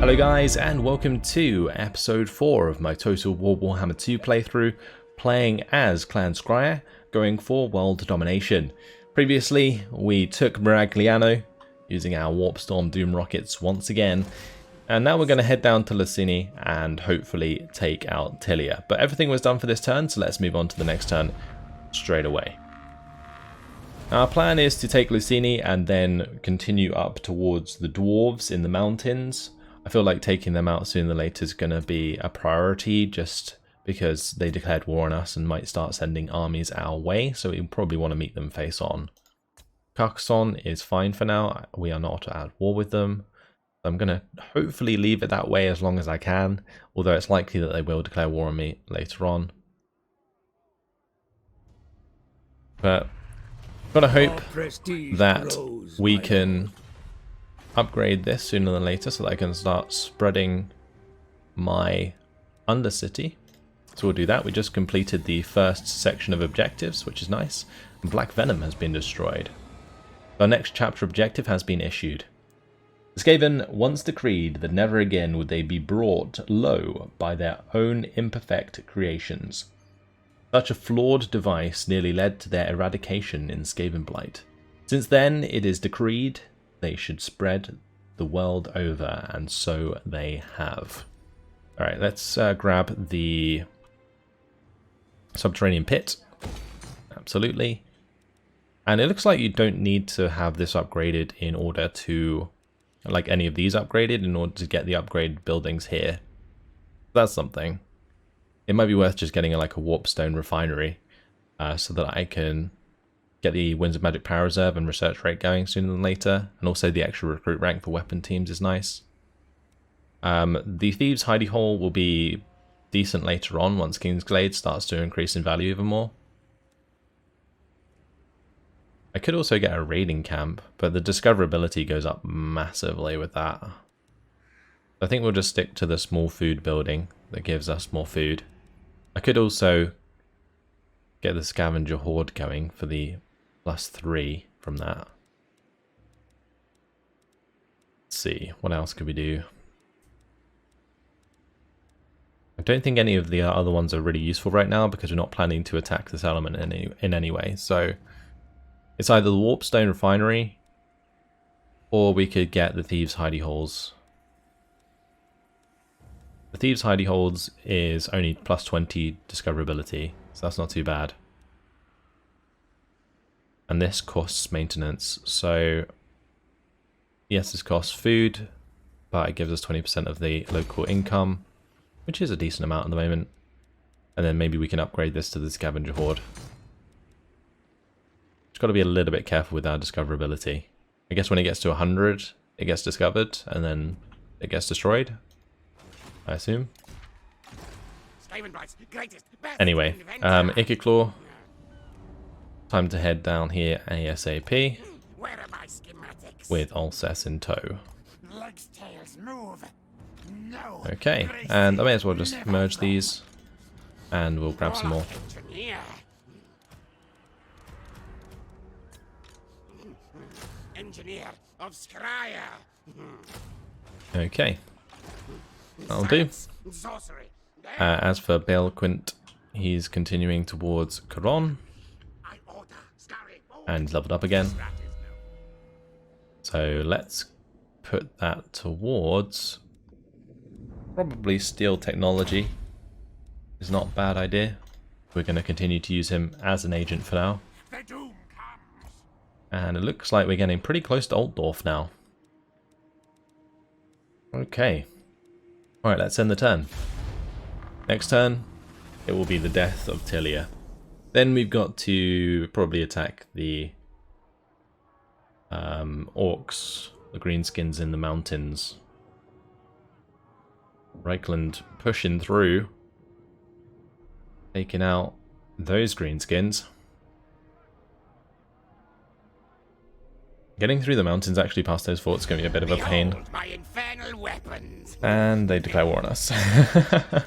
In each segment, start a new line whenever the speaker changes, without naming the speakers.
Hello guys, and welcome to episode 4 of my Total War Warhammer 2 playthrough, playing as Clan Skryre, going for world domination. Previously, we took Miragliano, using our Warp Storm Doom rockets once again, and now we're going to head down to Lucini and hopefully take out Tilia. But everything was done for this turn, so let's move on to the next turn straight away. Our plan is to take Lucini and then continue up towards the dwarves in the mountains. I feel like taking them out sooner or later is going to be a priority just because they declared war on us and might start sending armies our way, so we probably want to meet them face on. Carcassonne is fine for now, we are not at war with them. I'm going to hopefully leave it that way as long as I can, although it's likely that they will declare war on me later on. But got to hope that we can upgrade this sooner than later so that I can start spreading my Undercity. So we'll do that. We just completed the first section of objectives, which is nice. And Black Venom has been destroyed. Our next chapter objective has been issued. The Skaven once decreed that never again would they be brought low by their own imperfect creations. Such a flawed device nearly led to their eradication in Skaven Blight. Since then, it is decreed they should spread the world over, and so they have. Alright, let's grab the Subterranean Pit. Absolutely. And it looks like you don't need to have this upgraded in order to, like any of these upgraded, in order to get the upgraded buildings here. That's something. It might be worth just getting like a warpstone refinery so that I can get the Winds of Magic Power Reserve and research rate going sooner than later. And also the extra recruit rank for weapon teams is nice. The Thieves' Hidey Hole will be decent later on once Kingsglaive starts to increase in value even more. I could also get a raiding camp, but the discoverability goes up massively with that. I think we'll just stick to the small food building that gives us more food. I could also get the scavenger horde going for the +3 from that. Let's see, what else could we do? I don't think any of the other ones are really useful right now because we're not planning to attack this element in any way. So it's either the Warpstone Refinery or we could get the Thieves' Hidey Holes. The Thieves' Hidey Holes is only +20 discoverability, so that's not too bad. And this costs maintenance, so yes, this costs food, but it gives us 20% of the local income, which is a decent amount at the moment. And then maybe we can upgrade this to the Scavenger Horde. Just got to be a little bit careful with our discoverability. I guess when it gets to 100, it gets discovered, and then it gets destroyed, I assume. Anyway, Ikit Claw. Time to head down here ASAP. With Alcest in tow. Okay, and I may as well just merge these. And we'll grab some more. Engineer of Skryre. Okay. That'll do. As for Balequint, he's continuing towards Caron. And leveled up again. So let's put that towards probably steel technology. Is not a bad idea. We're going to continue to use him as an agent for now. And it looks like we're getting pretty close to Altdorf now. Okay. Alright, let's end the turn. Next turn, it will be the death of Tilia. Then we've got to probably attack the orcs, the greenskins in the mountains. Reichland pushing through, taking out those greenskins. Getting through the mountains actually past those forts is going to be a bit of a pain. And they declare war on us. Yeah,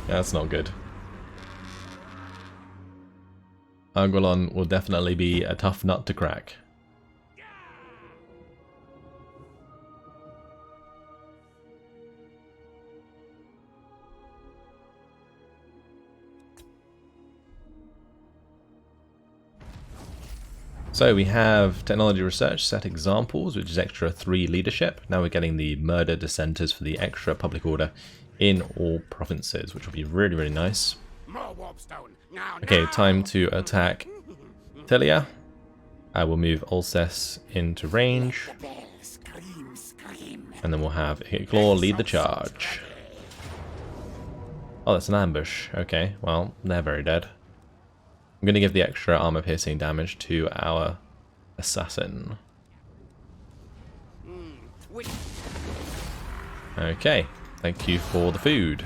that's not good. Argolon will definitely be a tough nut to crack. So we have technology research set examples, which is extra 3 leadership. Now we're getting the murder dissenters for the extra public order in all provinces, which will be really, really nice. Okay, time to attack Tilia. I will move Ulcess into range. And then we'll have Ikit Claw lead the charge. Oh, that's an ambush. Okay, well, they're very dead. I'm going to give the extra armor piercing damage to our assassin. Okay, thank you for the food.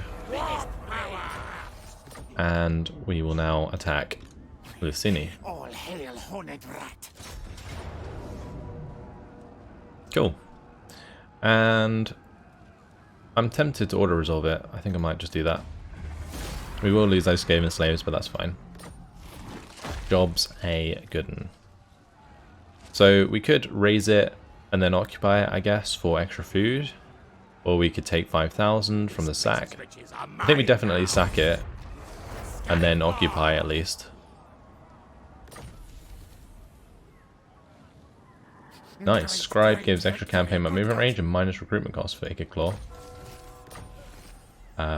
And we will now attack Lucini. Cool. And I'm tempted to auto-resolve it. I think I might just do that. We will lose those Skaven slaves, but that's fine. Job's a good one. So we could raise it and then occupy it, I guess, for extra food. Or we could take 5,000 from the sack. I think we definitely sack it and then occupy at least. Nice. Scribe gives extra campaign movement range and minus recruitment cost for Ikit Claw.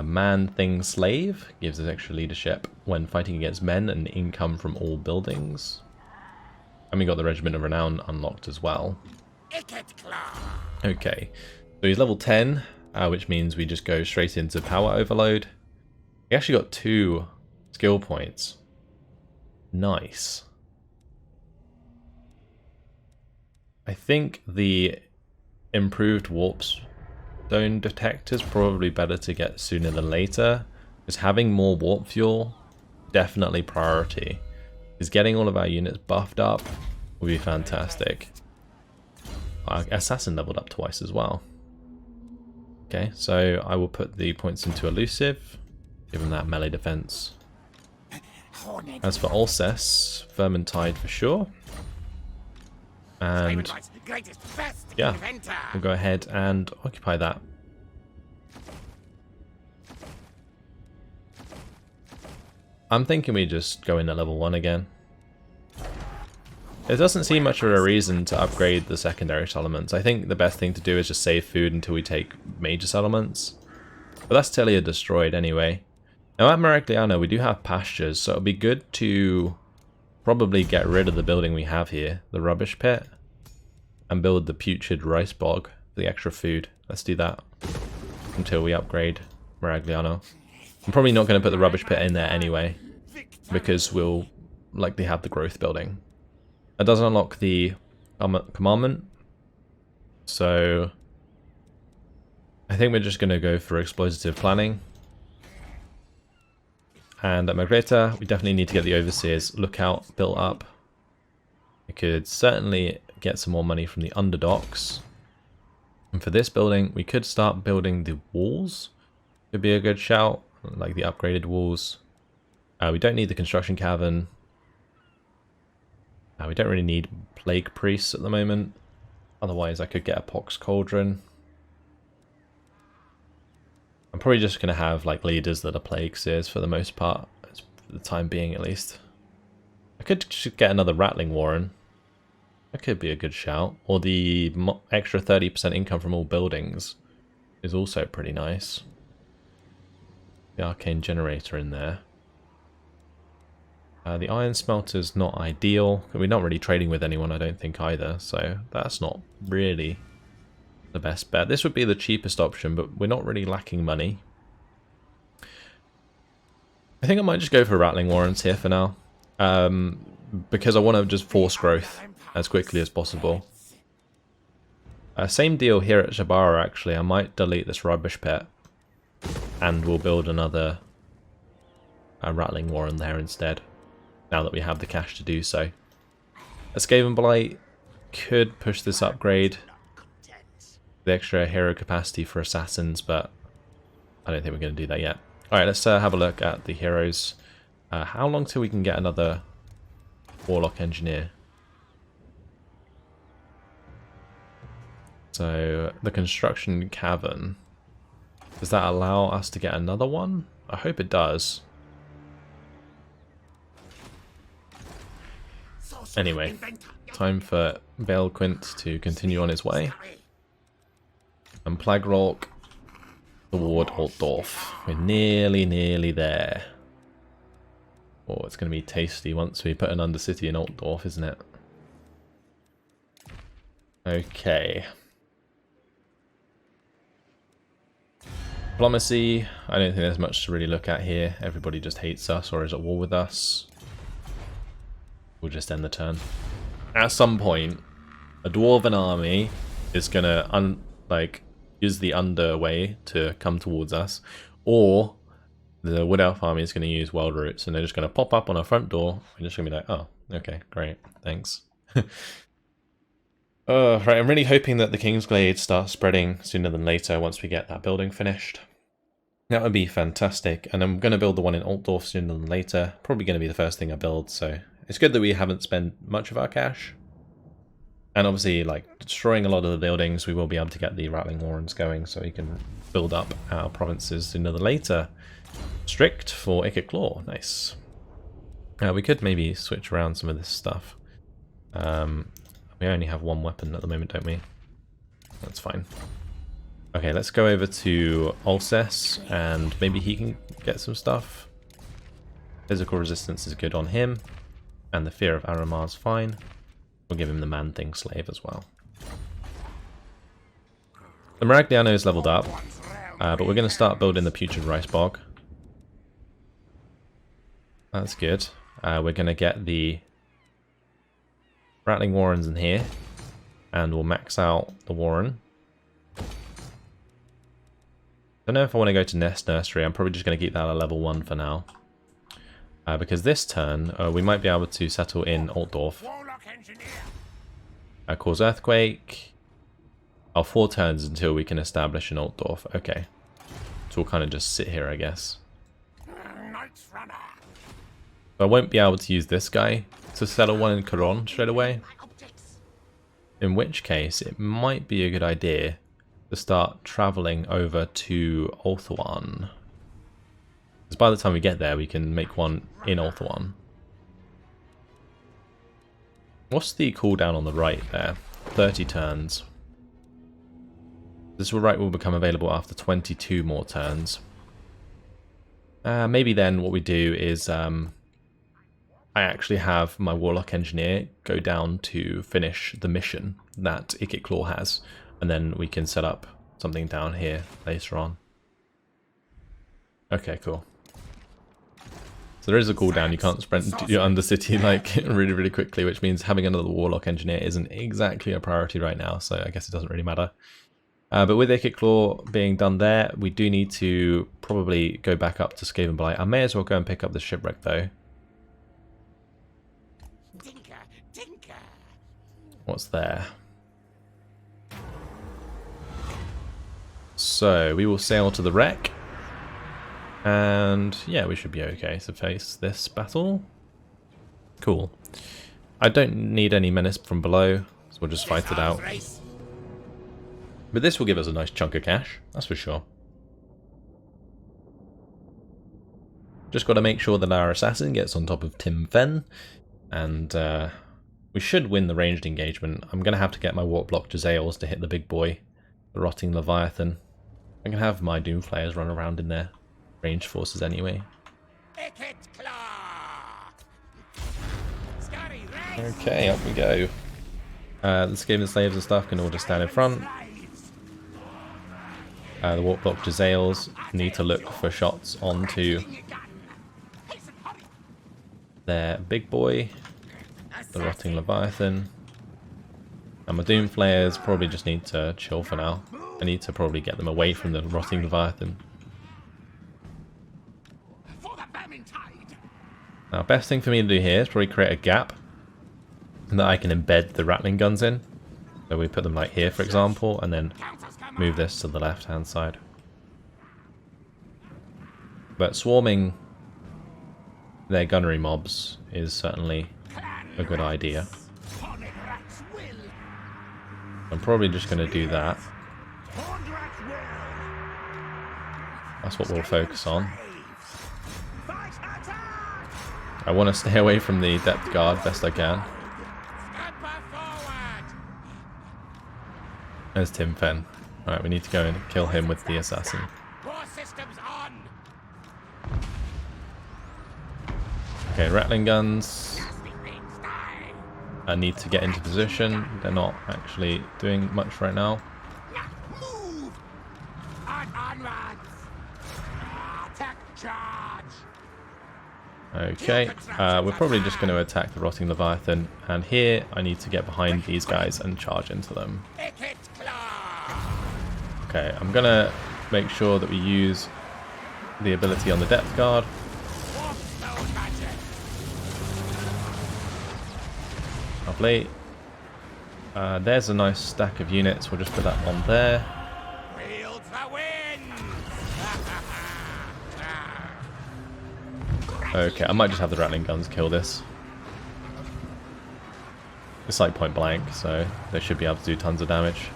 Man Thing Slave gives us extra leadership when fighting against men and income from all buildings. And we got the Regiment of Renown unlocked as well. Okay, so he's level 10, which means we just go straight into power overload. We actually got 2 skill points. Nice. I think the improved warp stone detector is probably better to get sooner than later, because having more warp fuel, definitely priority. Because getting all of our units buffed up would be fantastic. Our assassin leveled up twice as well. Okay, so I will put the points into elusive, give him that melee defense. As for Ulcess, Vermintide for sure. And yeah, we'll go ahead and occupy that. I'm thinking we just go in at level 1 again. There doesn't seem much of a reason to upgrade the secondary settlements. I think the best thing to do is just save food until we take major settlements. But that's Tilia destroyed anyway. Now at Maragliano we do have pastures, so it'll be good to probably get rid of the building we have here, the rubbish pit, and build the putrid rice bog for the extra food. Let's do that until we upgrade Maragliano. I'm probably not going to put the rubbish pit in there anyway, because we'll likely have the growth building. That does unlock the commandment, so I think we're just going to go for exploitative planning. And at Magreta, we definitely need to get the Overseer's lookout built up. We could certainly get some more money from the underdocks. And for this building, we could start building the walls. Could be a good shout, like the upgraded walls. We don't need the construction cavern. We don't really need plague priests at the moment. Otherwise, I could get a pox cauldron. I'm probably just going to have like leaders that are plague seers for the most part, for the time being at least. I could just get another rattling warren. That could be a good shout. Or the extra 30% income from all buildings is also pretty nice. The Arcane Generator in there. The iron smelter's not ideal. We're not really trading with anyone, I don't think, either. So that's not really the best bet. This would be the cheapest option, but we're not really lacking money. I think I might just go for rattling warrants here for now. Because I want to just force growth as quickly as possible. Same deal here at Jabara, actually. I might delete this rubbish pit. And we'll build another rattling warren there instead. Now that we have the cash to do so. A Skaven Blight could push this upgrade. The extra hero capacity for assassins, but I don't think we're going to do that yet. Alright, let's have a look at the heroes. How long till we can get another Warlock Engineer? So, the Construction Cavern. Does that allow us to get another one? I hope it does. Anyway, time for Quint to continue on his way. And Plagrork toward Altdorf. We're nearly there. Oh, it's going to be tasty once we put an Undercity in Altdorf, isn't it? Okay. Diplomacy, I don't think there's much to really look at here. Everybody just hates us or is at war with us. We'll just end the turn. At some point, a Dwarven army is going to use the underway to come towards us, or the Wood Elf army is going to use Wild Roots, and they're just going to pop up on our front door. We're just going to be like, oh, okay, great, thanks. Right, I'm really hoping that the Kingsglaive starts spreading sooner than later once we get that building finished. That would be fantastic, and I'm going to build the one in Altdorf sooner than later. Probably going to be the first thing I build, so it's good that we haven't spent much of our cash. And obviously, like, destroying a lot of the buildings, we will be able to get the Rattling Warrens going, so we can build up our provinces sooner than later. Strict for Ikit Claw, nice. We could maybe switch around some of this stuff. We only have one weapon at the moment, don't we? That's fine. Okay, let's go over to Ulcess, and maybe he can get some stuff. Physical resistance is good on him, and the Fear of Aramar is fine. We'll give him the Man-Thing Slave as well. The Maragliano is leveled up, but we're going to start building the Putrid Rice Bog. That's good. We're going to get the Rattling Warrens in here, and we'll max out the Warren. Don't know if I want to go to Nest Nursery. I'm probably just going to keep that at level 1 for now. Because this turn, we might be able to settle in Altdorf. Cause Earthquake. 4 turns until we can establish an Altdorf. Okay. So we'll kind of just sit here, I guess. So I won't be able to use this guy to settle one in Caron straight away. In which case, it might be a good idea to start travelling over to Ulthuan. Because by the time we get there, we can make one in Ulthuan. What's the cooldown on the right there? 30 turns. This right will become available after 22 more turns. Maybe then what we do is I actually have my Warlock Engineer go down to finish the mission that Ikit Claw has, and then we can set up something down here later on. Okay, cool. So there is a cooldown, you can't sprint to your Undercity like really quickly, which means having another Warlock Engineer isn't exactly a priority right now, so I guess it doesn't really matter. But with Ikit Claw being done there, we do need to probably go back up to Skaven Blight. I may as well go and pick up the Shipwreck though. What's there? So we will sail to the wreck. And yeah, we should be okay to face this battle. Cool. I don't need any menace from below, so we'll just fight it out. But this will give us a nice chunk of cash, that's for sure. Just got to make sure that our assassin gets on top of Tim Fenn, and we should win the ranged engagement. I'm going to have to get my Warp Block Jezzails to hit the big boy, the Rotting Leviathan. I can have my Doomflayers run around in there. Ranged forces anyway. Ikit Claw! Okay, up we go. The Skaven Slaves and stuff can all just stand in front. The Warp Block Jezzails need to look for shots onto their big boy, the Rotting Leviathan. And my Doomflayers probably just need to chill for now. I need to probably get them away from the Rotting Leviathan. Now, best thing for me to do here is probably create a gap that I can embed the Rattling guns in. So we put them like here, for example, and then move this to the left-hand side. But swarming their gunnery mobs is certainly a good idea. I'm probably just going to do that. That's what we'll focus on. I want to stay away from the depth guard best I can. There's Tim Fen. Alright, we need to go and kill him with the assassin. Okay, rattling guns. I need to get into position. They're not actually doing much right now. Okay, we're probably just going to attack the rotting Leviathan, and here I need to get behind these guys and charge into them. Okay, I'm going to make sure that we use the ability on the depth guard. Lovely. There's a nice stack of units, we'll just put that on there. Okay, I might just have the rattling guns kill this. It's like point blank, so they should be able to do tons of damage.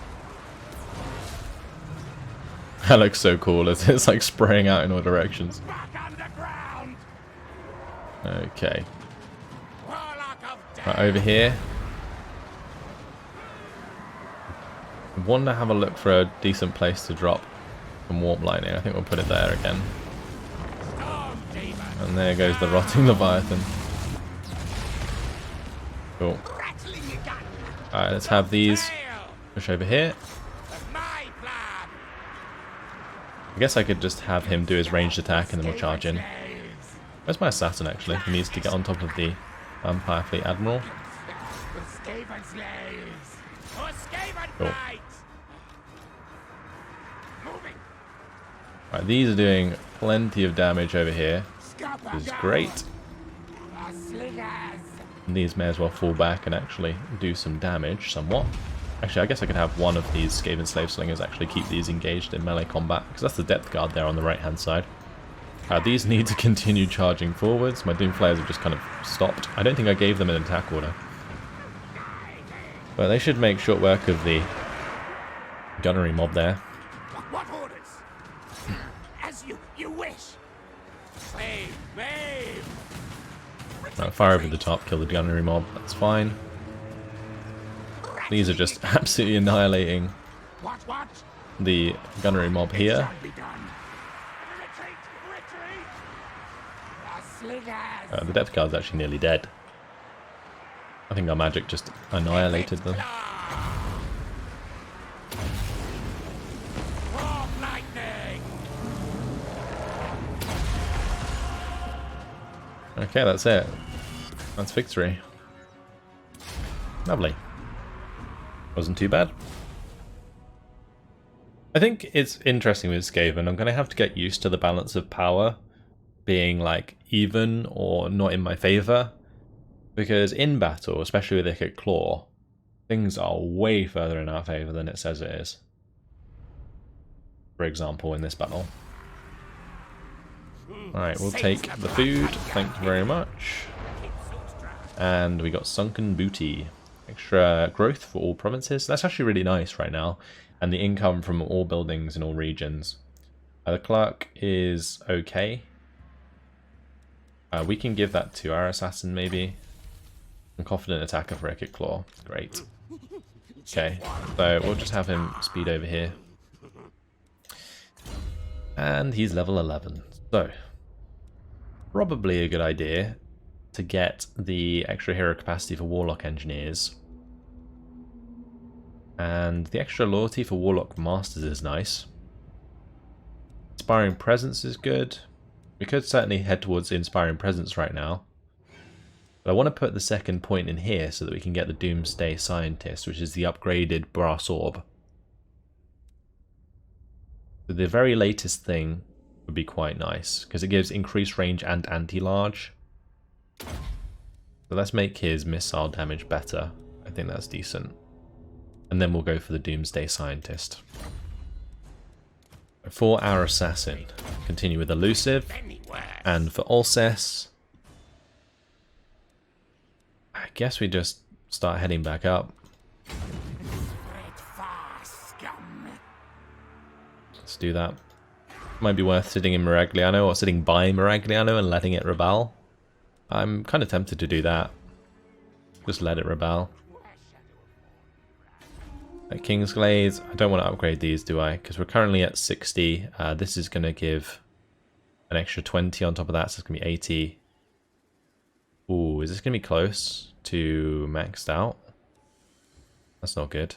That looks so cool as it's like spraying out in all directions. Okay. Right, over here. I want to have a look for a decent place to drop some warp lightning. I think we'll put it there again. And there goes the rotting Leviathan. Cool. Alright, let's have these push over here. I guess I could just have him do his ranged attack and then we'll charge in. Where's my assassin actually? He needs to get on top of the Vampire Fleet Admiral. Cool. Right, these are doing plenty of damage over here, which is great. And these may as well fall back and actually do some damage somewhat. Actually, I guess I could have one of these Skaven Slave Slingers actually keep these engaged in melee combat, because that's the depth guard there on the right hand side. These need to continue charging forwards. My Doom Flayers have just kind of stopped. I don't think I gave them an attack order. But they should make short work of the gunnery mob there.
What orders? As you wish. Slave,
Right, fire over the top, kill the gunnery mob. That's fine. These are just absolutely annihilating the gunnery mob here. The depth guard's actually nearly dead. I think our magic just annihilated them. Okay, that's it. That's victory. Lovely. Wasn't too bad. I think it's interesting with Skaven. I'm going to have to get used to the balance of power being like even or not in my favour. Because in battle, especially with Ikit Claw, things are way further in our favour than it says it is. For example, in this battle. Alright, we'll take the food. Thank you very much. And we got Sunken Booty. Extra growth for all provinces. That's actually really nice right now. And the income from all buildings in all regions. The clerk is okay. We can give that to our assassin maybe. And confident attacker for Ikit Claw. Great. Okay, so we'll just have him speed over here. And he's level 11. So, probably a good idea to get the extra hero capacity for Warlock Engineers. And the extra loyalty for Warlock Masters is nice. Inspiring Presence is good. We could certainly head towards Inspiring Presence right now. But I want to put the second point in here so that we can get the Doomsday Scientist, which is the upgraded Brass Orb. So the very latest thing would be quite nice, because it gives increased range and anti-large. So let's make his missile damage better. I think that's decent. And then we'll go for the Doomsday Scientist. For our Assassin, continue with Elusive. And for Alcest, I guess we just start heading back up. Let's do that. Might be worth sitting in Miragliano or sitting by Miragliano and letting it rebel. I'm kind of tempted to do that. Just let it rebel. At Kingsglaive, I don't want to upgrade these, do I? Because we're currently at 60. This is going to give an extra 20 on top of that, so it's going to be 80. Ooh, is this going to be close to maxed out? That's not good.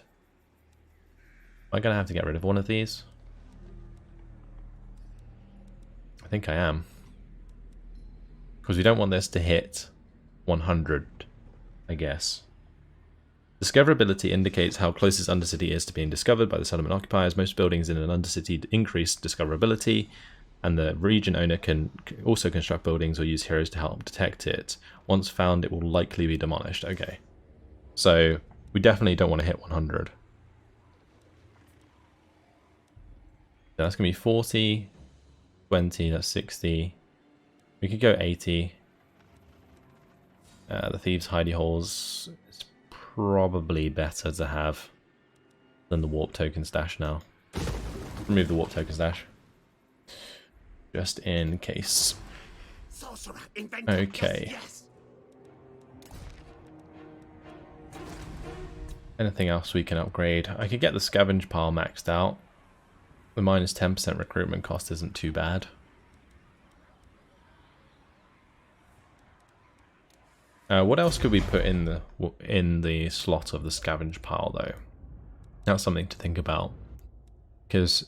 Am I going to have to get rid of one of these? I think I am. Because we don't want this to hit 100, I guess. Discoverability indicates how close this undercity is to being discovered by the settlement occupiers. Most buildings in an undercity increase discoverability, and the region owner can also construct buildings or use heroes to help detect it. Once found, it will likely be demolished. Okay. So, we definitely don't want to hit 100. That's going to be 40, 20, that's 60. We could go 80. The Thieves' Hidey Holes is probably better to have than the Warp Token Stash now. Remove the Warp Token Stash. Just in case. Okay. Anything else we can upgrade? I could get the Scavenge Pile maxed out. The minus 10% recruitment cost isn't too bad. What else could we put in the slot of the Scavenge Pile, though? That's something to think about. Because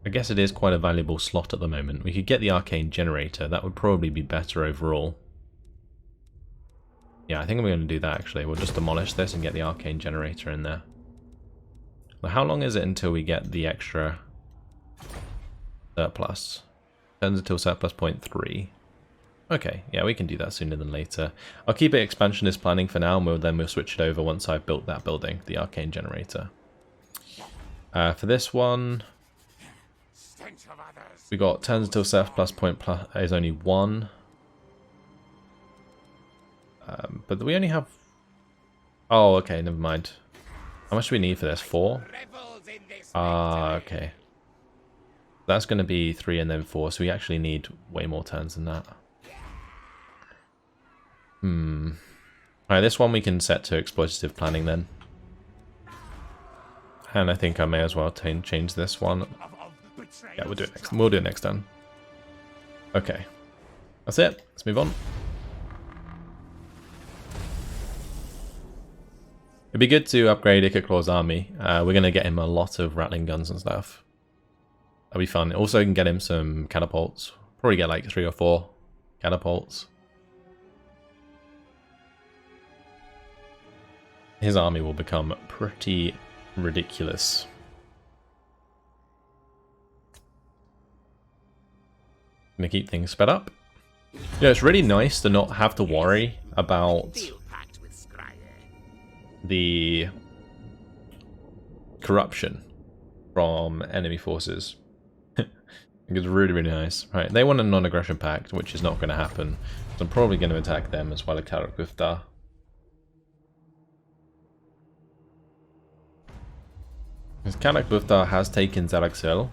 I guess it is quite a valuable slot at the moment. We could get the Arcane Generator. That would probably be better overall. Yeah, I think I'm going to do that, actually. We'll just demolish this and get the Arcane Generator in there. Well, how long is it until we get the extra surplus? Turns until surplus 0.3. Okay, yeah, we can do that sooner than later. I'll keep it expansionist planning for now, and then we'll switch it over once I've built that building, the Arcane Generator. For this one, we got turns until surplus point plus is only 1. But we only have... Oh, okay, never mind. How much do we need for this? 4? Okay. That's going to be 3 and then 4, so we actually need way more turns than that. Alright, this one we can set to exploitative planning then. And I think I may as well change this one. Yeah, we'll do it next. We'll do it next turn. Okay. That's it. Let's move on. It'd be good to upgrade Ikit Claw's army. We're going to get him a lot of rattling guns and stuff. That'll be fun. Also, we can get him some catapults. Probably get like 3 or 4 catapults. His army will become pretty ridiculous. Gonna keep things sped up. Yeah, it's really nice to not have to worry about the corruption from enemy forces. It's really, really nice. Right, they want a non-aggression pact, which is not going to happen. So I'm probably going to attack them as well as Karakufta. Because Kanak Bufta has taken Zaraxil.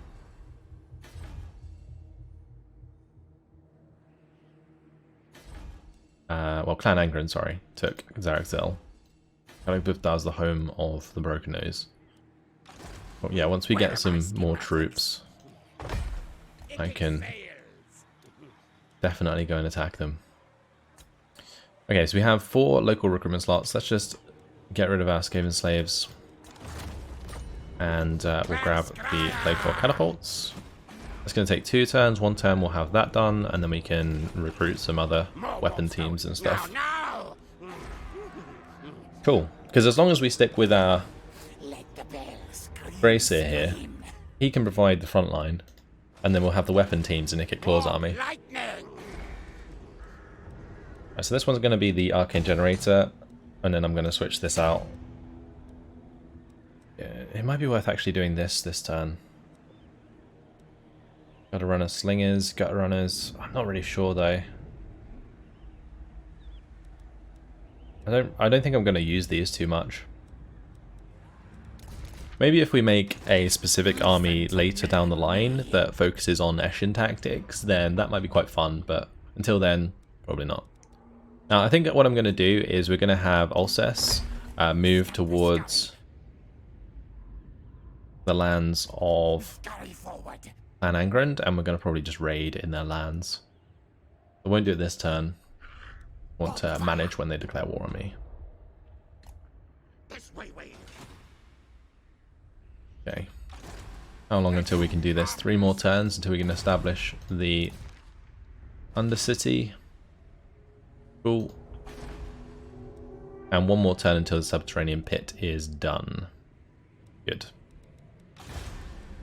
Well, Clan Angren, sorry, took Zaraxil. Kanak Bufta is the home of the Broken Nose. But yeah, once we get some more troops, I can definitely go and attack them. Okay, so we have 4 local recruitment slots. Let's just get rid of our Skaven slaves. And we'll grab the Playcore catapults. It's going to take 2 turns. 1 turn we'll have that done, and then we can recruit some other weapon teams and stuff. Cool. Because as long as we stick with our Bracer here, he can provide the front line, and then we'll have the weapon teams in Ikit Claw's army. Right, so this one's going to be the Arcane Generator, and then I'm going to switch this out. It might be worth actually doing this turn. Gutter Runner Slingers, Gutter Runners. I'm not really sure though. I don't think I'm going to use these too much. Maybe if we make a specific army later down the line that focuses on Eshin tactics, then that might be quite fun, but until then, probably not. Now, I think what I'm going to do is we're going to have Ulcess move towards the lands of
Scurry forward.
Clan Angrand, and we're going to probably just raid in their lands. I won't do it this turn. I want to manage when they declare war on me.
This way, Wade.
Okay. How long until we can do this? 3 more turns until we can establish the Undercity. Cool. And 1 more turn until the Subterranean Pit is done. Good.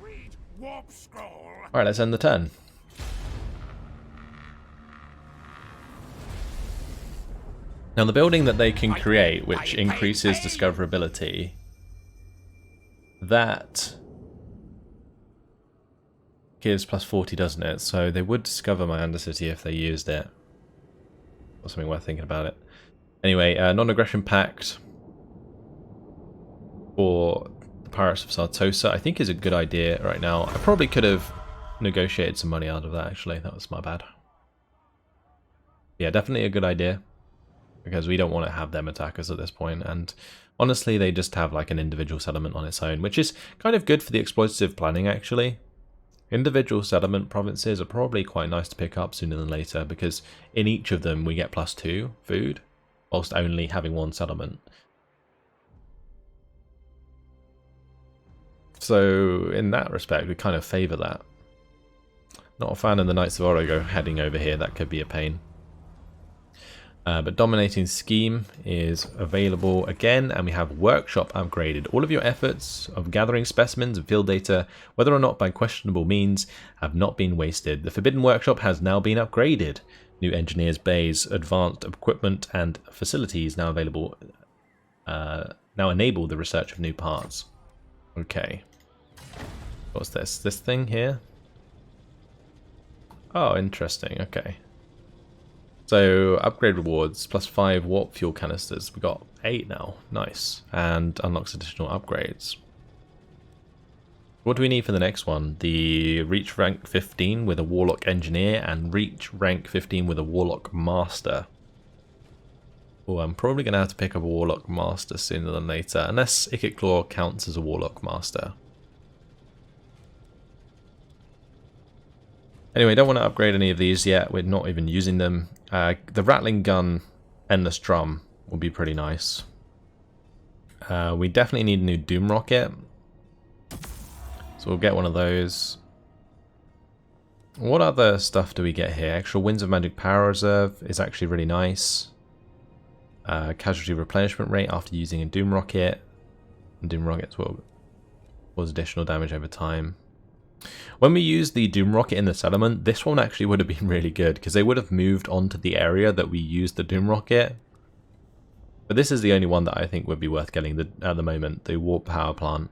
Read warp scroll.
Alright, let's end the turn. Now the building that they can create, which increases discoverability, that gives plus 40, doesn't it? So they would discover my Undercity if they used it. Or something worth thinking about it. Anyway, non-aggression pact for the Pirates of Sartosa I think is a good idea right now. I probably could have negotiated some money out of that, actually. That was my bad. Yeah, definitely a good idea. Because we don't want to have them attack us at this point, and honestly they just have like an individual settlement on its own, which is kind of good for the exploitative planning actually. Individual settlement provinces are probably quite nice to pick up sooner than later, because in each of them we get +2 food, whilst only having 1 settlement. So in that respect we kind of favour that. Not a fan of the Knights of Origo heading over here, that could be a pain. But Dominating Scheme is available again, and we have Workshop upgraded. All of your efforts of gathering specimens and field data, whether or not by questionable means, have not been wasted. The Forbidden Workshop has now been upgraded. New engineers' bays, advanced equipment, and facilities now available. Now enable the research of new parts. Okay. What's this? This thing here? Oh, interesting. Okay. So, upgrade rewards, +5 warp fuel canisters. We got 8 now. Nice. And unlocks additional upgrades. What do we need for the next one? The reach rank 15 with a Warlock Engineer and reach rank 15 with a Warlock Master. Oh, I'm probably going to have to pick up a Warlock Master sooner than later, unless Ikit Claw counts as a Warlock Master. Anyway, don't want to upgrade any of these yet. We're not even using them. The Rattling Gun, Endless Drum will be pretty nice. We definitely need a new Doom Rocket. So we'll get one of those. What other stuff do we get here? Extra Winds of Magic Power Reserve is actually really nice. Casualty replenishment rate after using a Doom Rocket. And Doom Rockets will cause additional damage over time. When we used the Doom Rocket in the settlement, this one actually would have been really good, because they would have moved onto the area that we used the Doom Rocket. But this is the only one that I think would be worth getting at the moment, the Warp Power Plant.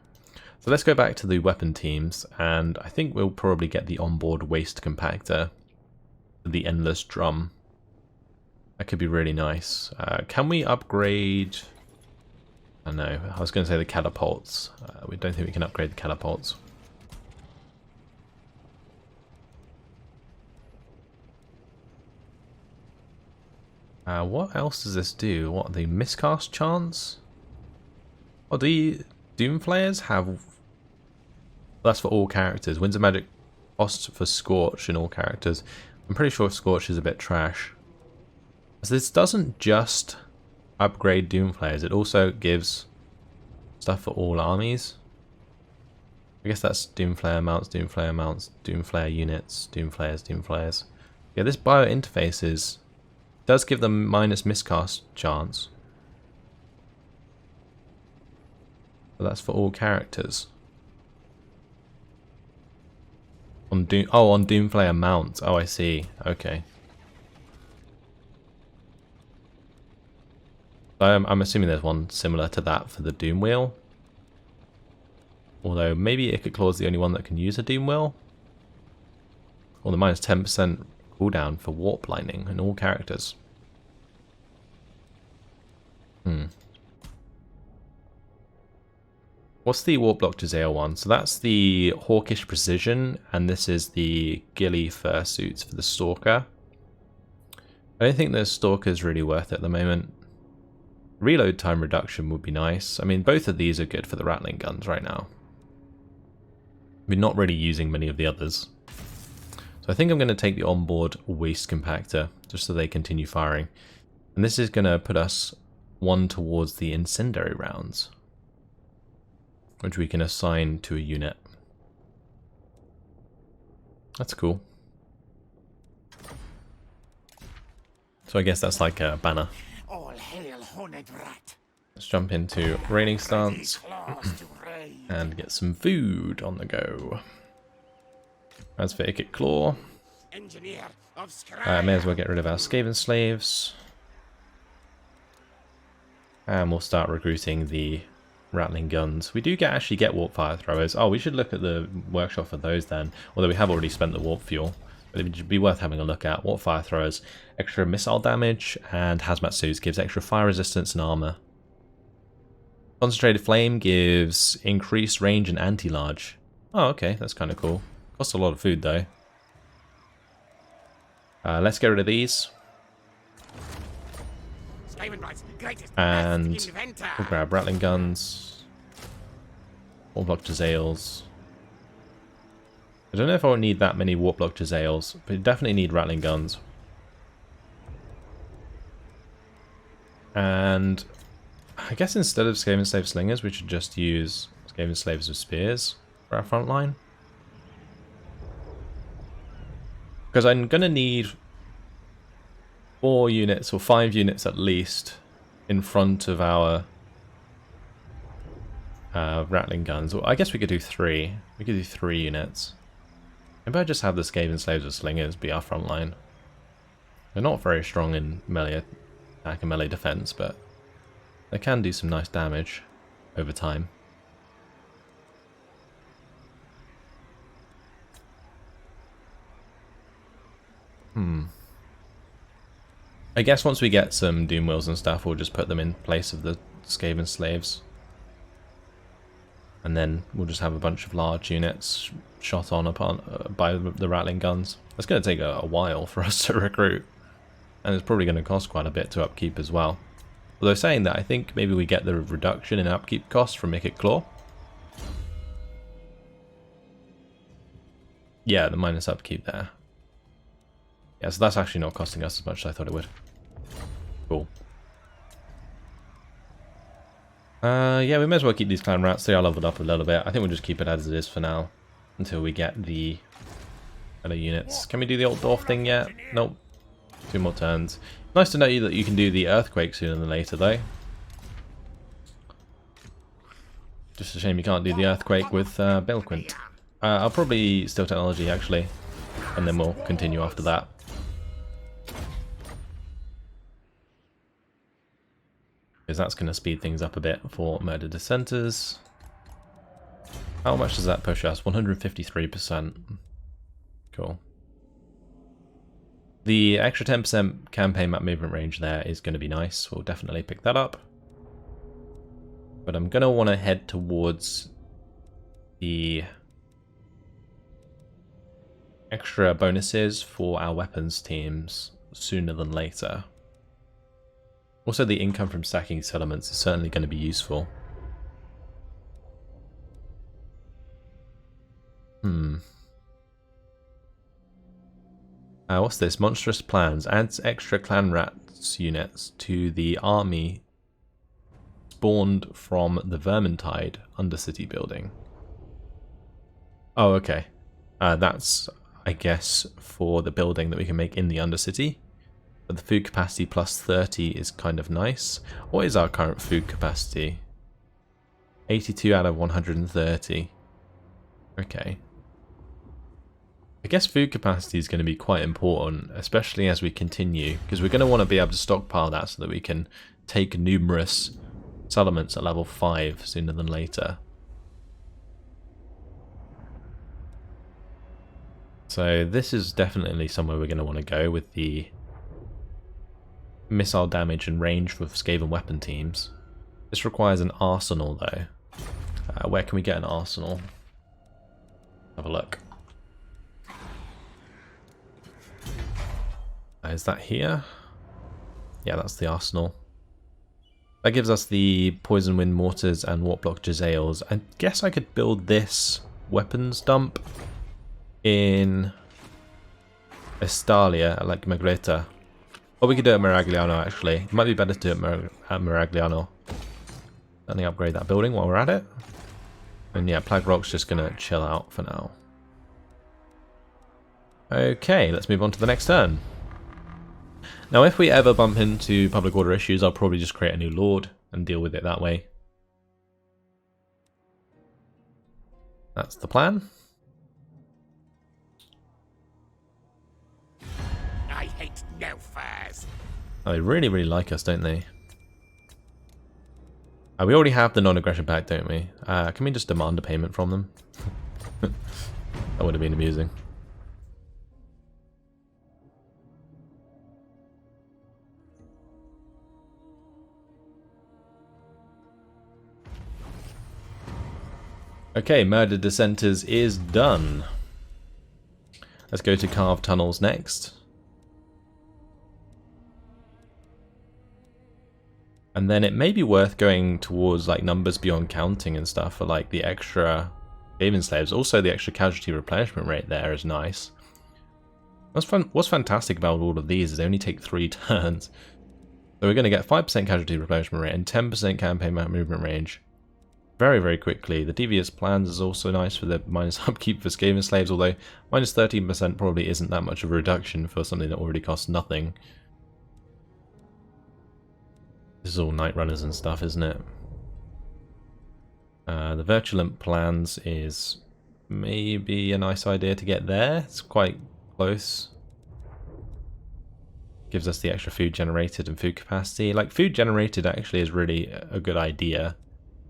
So let's go back to the weapon teams, and I think we'll probably get the onboard Waste Compactor, the Endless Drum. That could be really nice. Can we upgrade... I don't know, I was going to say the catapults. We don't think we can upgrade the catapults. What else does this do? What, the miscast chance? Oh, the Doom Flayers have... That's for all characters. Winds of Magic costs for Scorch in all characters. I'm pretty sure Scorch is a bit trash. So this doesn't just upgrade Doom Flayers, it also gives stuff for all armies. I guess that's Doom Flayer mounts, Doom Flayer mounts, Doom Flayer units, Doom Flayers, Doom Flayers. Yeah, this bio interface does give them minus miscast chance. But that's for all characters. On Doom, oh, on Doomflayer mounts. Oh, I see. Okay. I'm assuming there's one similar to that for the Doom Wheel. Although maybe Ikit Claw is the only one that can use a Doom Wheel. Or the minus 10% cooldown for Warp Lightning in all characters. What's the Warp Block to Zale one? So that's the Hawkish Precision, and this is the Ghillie Fursuits for the Stalker. I don't think the Stalker is really worth it at the moment. Reload time reduction would be nice. I mean, both of these are good for the Rattling Guns right now. We're not really using many of the others. So I think I'm going to take the onboard waste compactor, just so they continue firing. And this is going to put us one towards the incendiary rounds, which we can assign to a unit. That's cool. So I guess that's like a banner.
All hail, horned rat.
Let's jump into raining stance
Claws to raid.
and get some food on the go. As for Ikit Claw,
Engineer of
may
Skryre.
as well get rid of our Skaven slaves. And we'll start recruiting the rattling guns. We do actually get warp fire throwers. Oh, we should look at the workshop for those then. Although we have already spent the warp fuel. But it would be worth having a look at. Warp fire throwers, extra missile damage, and hazmat suits gives extra fire resistance and armor. Concentrated flame gives increased range and anti-large. Oh, okay, that's kind of cool. Costs a lot of food though. Let's get rid of these. And we'll grab rattling guns. Warp block Jezzails. I don't know if I will need that many warp block Jezzails, but you definitely need rattling guns. And I guess instead of Skaven Slave Slingers, we should just use Skaven Slaves with Spears for our front line. Because I'm going to need 4 units or 5 units at least in front of our rattling guns. Well, I guess we could do 3. We could do 3 units. Maybe I just have the Skaven Slaves with Slingers be our front line. They're not very strong in melee attack and melee defense, but they can do some nice damage over time. I guess once we get some Doom Wheels and stuff, we'll just put them in place of the Skaven Slaves. And then we'll just have a bunch of large units shot on upon by the rattling guns. It's going to take a while for us to recruit. And it's probably going to cost quite a bit to upkeep as well. Although saying that, I think maybe we get the reduction in upkeep costs from Ikit Claw. Yeah, the minus upkeep there. Yeah, so that's actually not costing us as much as I thought it would. Cool. Yeah, we may as well keep these clan rats. They are leveled up a little bit. I think we'll just keep it as it is for now. Until we get the other units. Can we do the old dwarf thing yet? Nope. 2 more turns. Nice to know that you can do the earthquake sooner than later, though. Just a shame you can't do the earthquake with Belquint. I'll probably steal technology, actually. And then we'll continue after that. Because that's going to speed things up a bit for murder dissenters. How much does that push us? 153%. Cool. The extra 10% campaign map movement range there is going to be nice. We'll definitely pick that up. But I'm going to want to head towards the extra bonuses for our weapons teams sooner than later. Also, the income from stacking settlements is certainly going to be useful. What's this? Monstrous Plans. Adds extra clan rats units to the army spawned from the Vermintide Undercity building. Oh, okay. That's, I guess, for the building that we can make in the Undercity. But the food capacity plus 30 is kind of nice. What is our current food capacity? 82 out of 130. Okay. I guess food capacity is going to be quite important, especially as we continue, because we're going to want to be able to stockpile that so that we can take numerous settlements at level 5 sooner than later. So this is definitely somewhere we're going to want to go with the missile damage and range for Skaven weapon teams. This requires an arsenal though. Where can we get an arsenal? Have a look. Is that here? Yeah, that's the arsenal. That gives us the poison wind mortars and warp block Jezzails. I guess I could build this weapons dump in Estalia, like Magreta. Or we could do it at Miragliano, actually. It might be better to do it at Miragliano. Let me upgrade that building while we're at it. And yeah, Plague Rock's just going to chill out for now. Okay, let's move on to the next turn. Now, if we ever bump into public order issues, I'll probably just create a new lord and deal with it that way. That's the plan.
I hate no furs.
Oh, they really, really like us, don't they? We already have the non-aggression pact, don't we? Can we just demand a payment from them? That would have been amusing. Okay, Murder Dissenters is done. Let's go to Carved Tunnels next. And then it may be worth going towards like numbers beyond counting and stuff for like the extra gaming slaves. Also the extra casualty replenishment rate there is nice. What's fantastic about all of these is they only take 3 turns. So we're going to get 5% casualty replenishment rate and 10% campaign movement range. Very, very quickly. The Devious Plans is also nice for the minus upkeep for Skaven Slaves, although minus 13% probably isn't that much of a reduction for something that already costs nothing. This is all Night Runners and stuff, isn't it? The Virulent Plans is maybe a nice idea to get there. It's quite close. Gives us the extra food generated and food capacity. Like, food generated actually is really a good idea.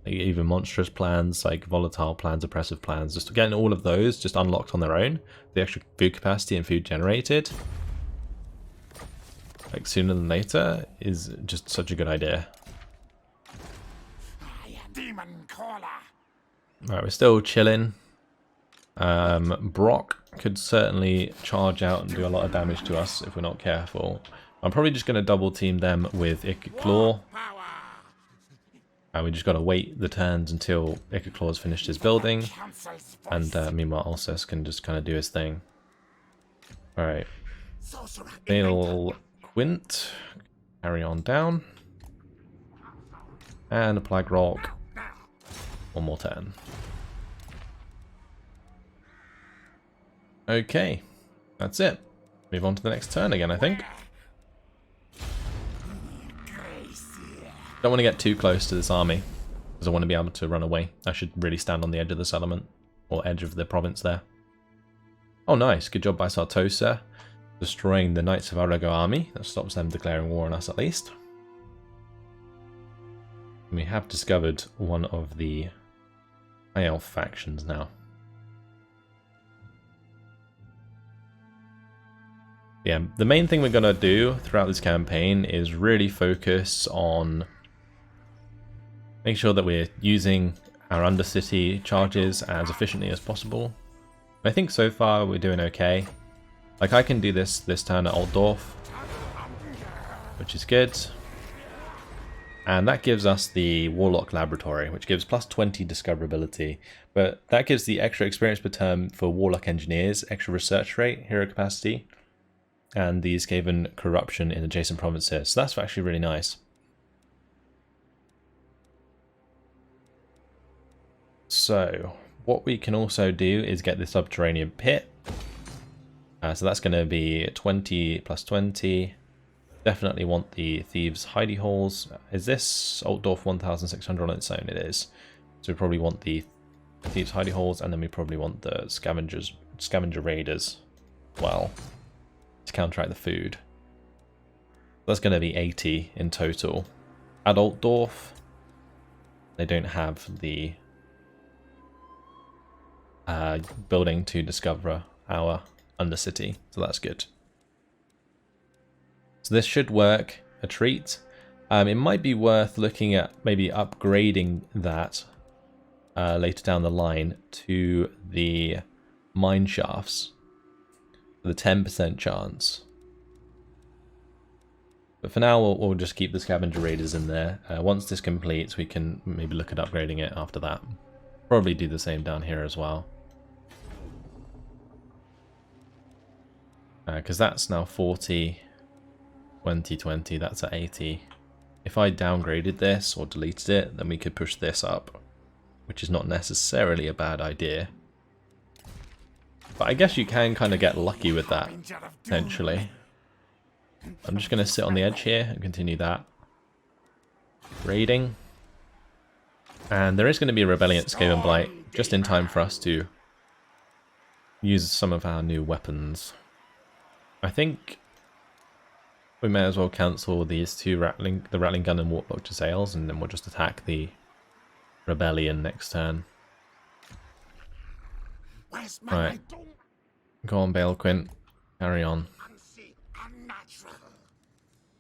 Even monstrous plans, like volatile plans, oppressive plans, just getting all of those just unlocked on their own. The extra food capacity and food generated, like sooner than later, is just such a good idea.
Demon caller.
Alright, we're still chilling. Brock could certainly charge out and do a lot of damage to us if we're not careful. I'm probably just going to double team them with Ikit Claw. We just got to wait the turns until Ikit Claw has finished his building, and meanwhile Ulcus can just kind of do his thing. Alright, Fatal Quint, carry on down, and a Plague Rock, one more turn. Okay, that's it. Move on to the next turn again, I think. Don't want to get too close to this army, because I want to be able to run away. I should really stand on the edge of the settlement, or edge of the province there. Oh nice, good job by Sartosa, destroying the Knights of Arago army. That stops them declaring war on us at least. And we have discovered one of the High Elf factions now. Yeah, the main thing we're going to do throughout this campaign is really focus on make sure that we're using our Undercity charges as efficiently as possible. I think so far we're doing okay. Like, I can do this turn at Altdorf, which is good. And that gives us the Warlock Laboratory, which gives plus 20 discoverability. But that gives the extra experience per turn for Warlock Engineers, extra research rate, hero capacity, and the Skaven corruption in adjacent provinces. So that's actually really nice. So what we can also do is get the Subterranean Pit. So that's going to be 20 plus 20. Definitely want the Thieves' Hidey Holes. Is this Altdorf 1600 on its own? It is. So we probably want the Thieves' Hidey Holes, and then we probably want the Scavenger Raiders as well to counteract the food. That's going to be 80 in total. At Altdorf, they don't have the building to discover our Undercity, so that's good. So this should work a treat. It might be worth looking at maybe upgrading that later down the line to the mine shafts for the 10% chance. But for now, we'll just keep the Scavenger Raiders in there. Once this completes, we can maybe look at upgrading it after that. Probably do the same down here as well. Because that's now 40, 20, 20, that's at 80. If I downgraded this or deleted it, then we could push this up, which is not necessarily a bad idea. But I guess you can kind of get lucky with that, potentially. I'm just going to sit on the edge here and continue that. Raiding. And there is going to be a Rebellion at Skaven Blight, just in time for us to use some of our new weapons. I think we may as well cancel these two the Rattling Gun and Warplock to Sails, and then we'll just attack the Rebellion next turn. Right. Go on, Balequin. Carry on.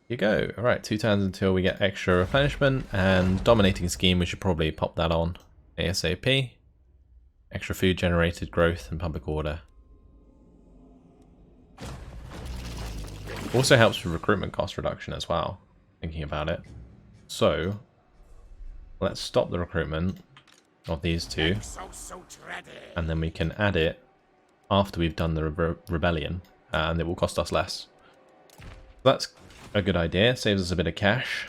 You go. Alright, 2 turns until we get extra replenishment, and Dominating Scheme, we should probably pop that on ASAP. Extra food generated, growth, and public order. Also helps with recruitment cost reduction as well, thinking about it. So, let's stop the recruitment of these two, and then we can add it after we've done the rebellion, and it will cost us less. That's a good idea, saves us a bit of cash.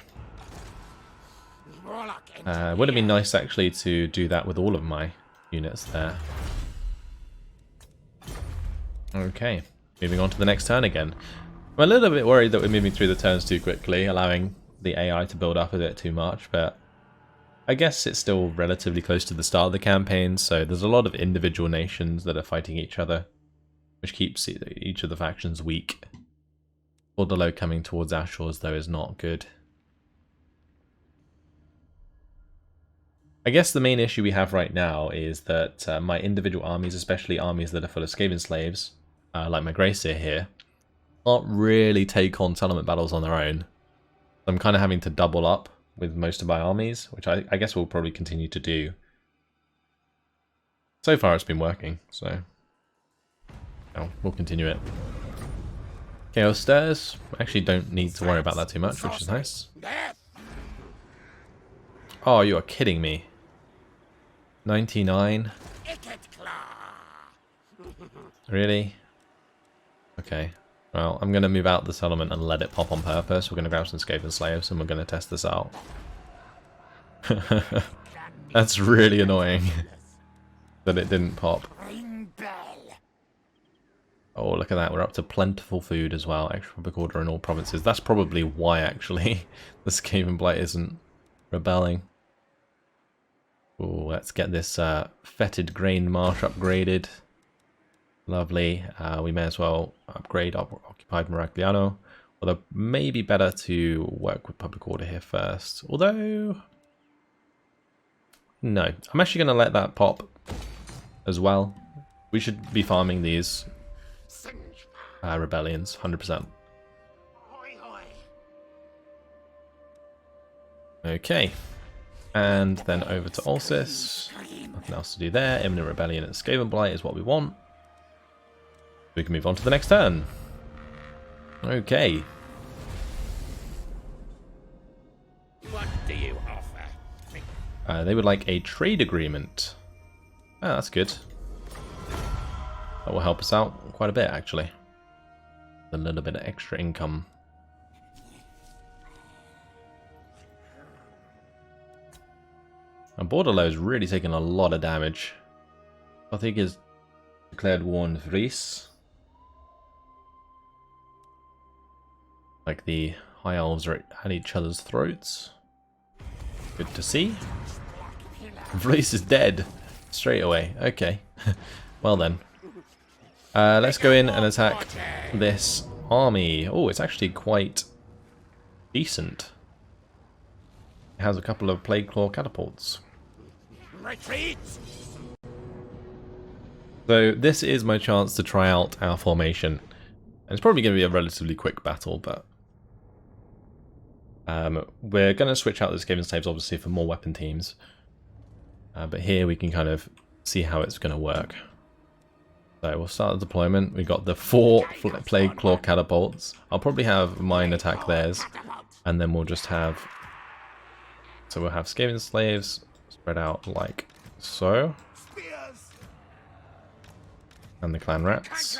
Would have been nice actually to do that with all of my units there. Okay, moving on to the next turn again. I'm a little bit worried that we're moving through the turns too quickly, allowing the AI to build up a bit too much, but I guess it's still relatively close to the start of the campaign, so there's a lot of individual nations that are fighting each other, which keeps each of the factions weak. Borderlow coming towards our shores, though, is not good. I guess the main issue we have right now is that my individual armies, especially armies that are full of Skaven slaves, like my Greyseer here, can't really take on settlement battles on their own. I'm kind of having to double up with most of my armies, which I guess we'll probably continue to do. So far it's been working, so we'll continue it. Chaos Stairs, actually don't need to worry about that too much, which is nice. Oh, you are kidding me. 99?
Ikit Claw.
Really? Okay. Well, I'm going to move out the settlement and let it pop on purpose. We're going to grab some Skaven slaves and we're going to test this out. That's really annoying that it didn't pop. Oh, look at that. We're up to plentiful food as well. Extra public order in all provinces. That's probably why, actually, the Skaven Blight isn't rebelling. Oh, let's get this fetid grain marsh upgraded. Lovely. We may as well upgrade our occupied Miragliano. Although maybe better to work with public order here first. Although, no, I'm actually going to let that pop as well. We should be farming these rebellions 100%. Okay. And then over to Ulcis. Nothing else to do there. Imminent Rebellion at Skaven Blight is what we want. We can move on to the next turn. Okay.
What do you offer?
They would like a trade agreement. Ah, that's good. That will help us out quite a bit, actually. A little bit of extra income. And Borderlow is really taking a lot of damage. I think he's declared war on Vries. Like the High Elves are at each other's throats. Good to see. Vries is dead straight away. Okay. Well then. Let's go in and attack this army. Oh, it's actually quite decent. It has a couple of Plague Claw catapults.
Retreat!
So this is my chance to try out our formation. And it's probably going to be a relatively quick battle, but we're going to switch out the Skaven slaves obviously for more weapon teams. But here we can kind of see how it's going to work. So we'll start the deployment. We've got the 4 Plague Claw catapults. I'll probably have mine attack theirs. And then we'll just have... So we'll have Skaven slaves spread out like so. And the clan rats.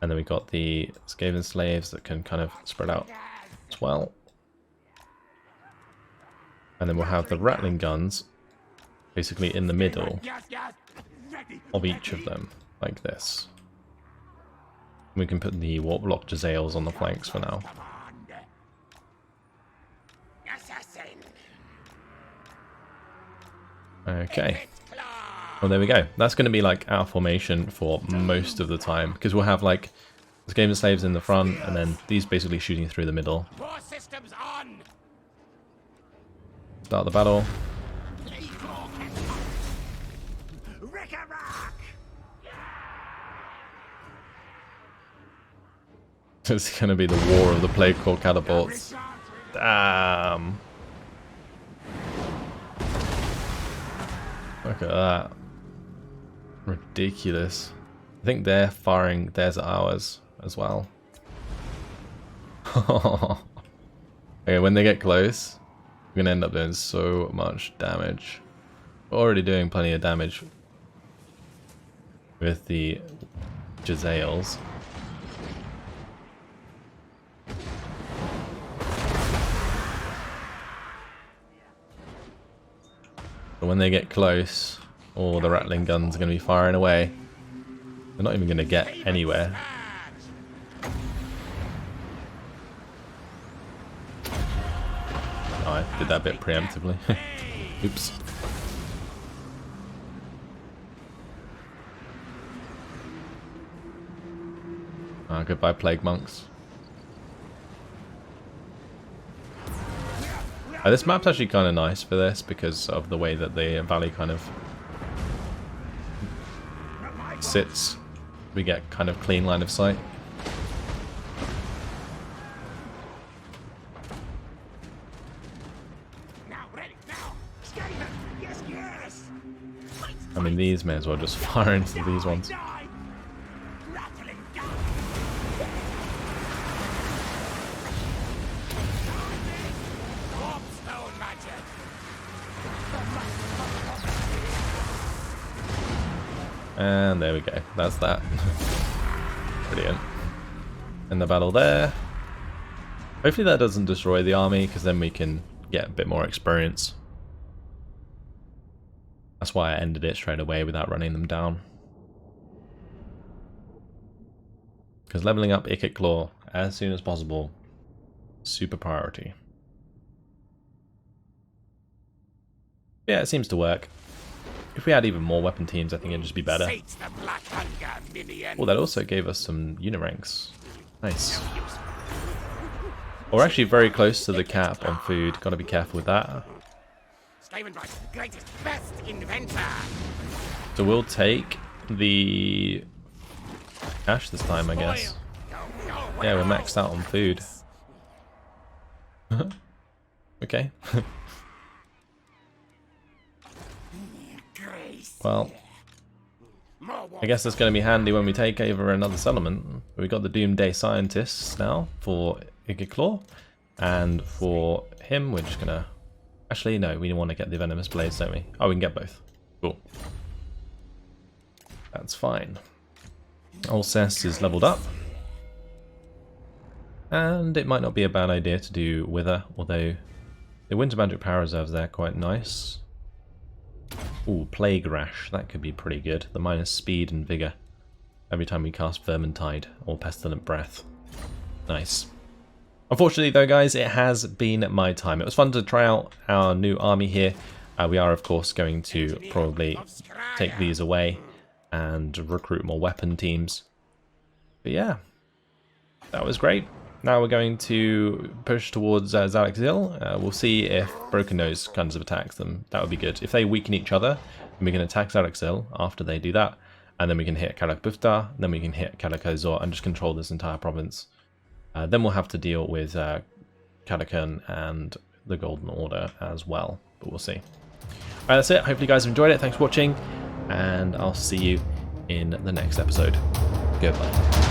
And then we got the Skaven slaves that can kind of spread out as well. And then we'll have the rattling guns basically in the middle of each of them, like this. We can put the warp block Jezzails on the flanks for now. Okay. Well, there we go. That's going to be like our formation for most of the time, because we'll have like the Skaven slaves in the front, and then these basically shooting through the middle. Start the battle. It's going to be the war of the Plague Core catapults. Damn. Look at that. Ridiculous. I think they're firing theirs at ours as well. Okay, when they get close, we're going to end up doing so much damage. We're already doing plenty of damage with the Jezzails. But when they get close, all the rattling guns are going to be firing away. They're not even going to get anywhere. Oh, I did that bit preemptively. Oops. Ah, goodbye, plague monks. This map's actually kind of nice for this because of the way that the valley kind of sits. We get kind of clean line of sight. I mean, these may as well just fire into these ones. And there we go. That's that. Brilliant. And the battle there. Hopefully that doesn't destroy the army, because then we can get a bit more experience. That's why I ended it straight away without running them down. Because leveling up Ikit Claw as soon as possible, super priority. Yeah, it seems to work. If we had even more weapon teams, I think it'd just be better. Oh, that also gave us some unit ranks. Nice. We're actually very close to the cap on food. Gotta be careful with that. So we'll take the cash this time, I guess. Yeah, we're maxed out on food. Okay. Well, I guess that's going to be handy when we take over another settlement. We've got the Doomsday Scientists now for Ikit Claw, and for him we're just going to... Actually, no, we want to get the Venomous Blades, don't we? Oh, we can get both. Cool. That's fine. Alcest is leveled up. And it might not be a bad idea to do Wither, although the Winter Magic Power Reserves there are quite nice. Ooh, Plague Rash, that could be pretty good. The minus speed and vigor every time we cast Vermintide or Pestilent Breath. Nice. Unfortunately though, guys, it has been my time. It was fun to try out our new army here. We are of course going to probably take these away and recruit more weapon teams. But yeah, that was great. Now we're going to push towards Zalek Zil. We'll see if Broken Nose kinds of attacks them. That would be good. If they weaken each other, then we can attack Zalek Zil after they do that. And then we can hit Kalak Bufta, then we can hit Kalak Azor and just control this entire province. Then we'll have to deal with Kalakan and the Golden Order as well. But we'll see. Alright, that's it. Hopefully you guys have enjoyed it. Thanks for watching. And I'll see you in the next episode. Goodbye.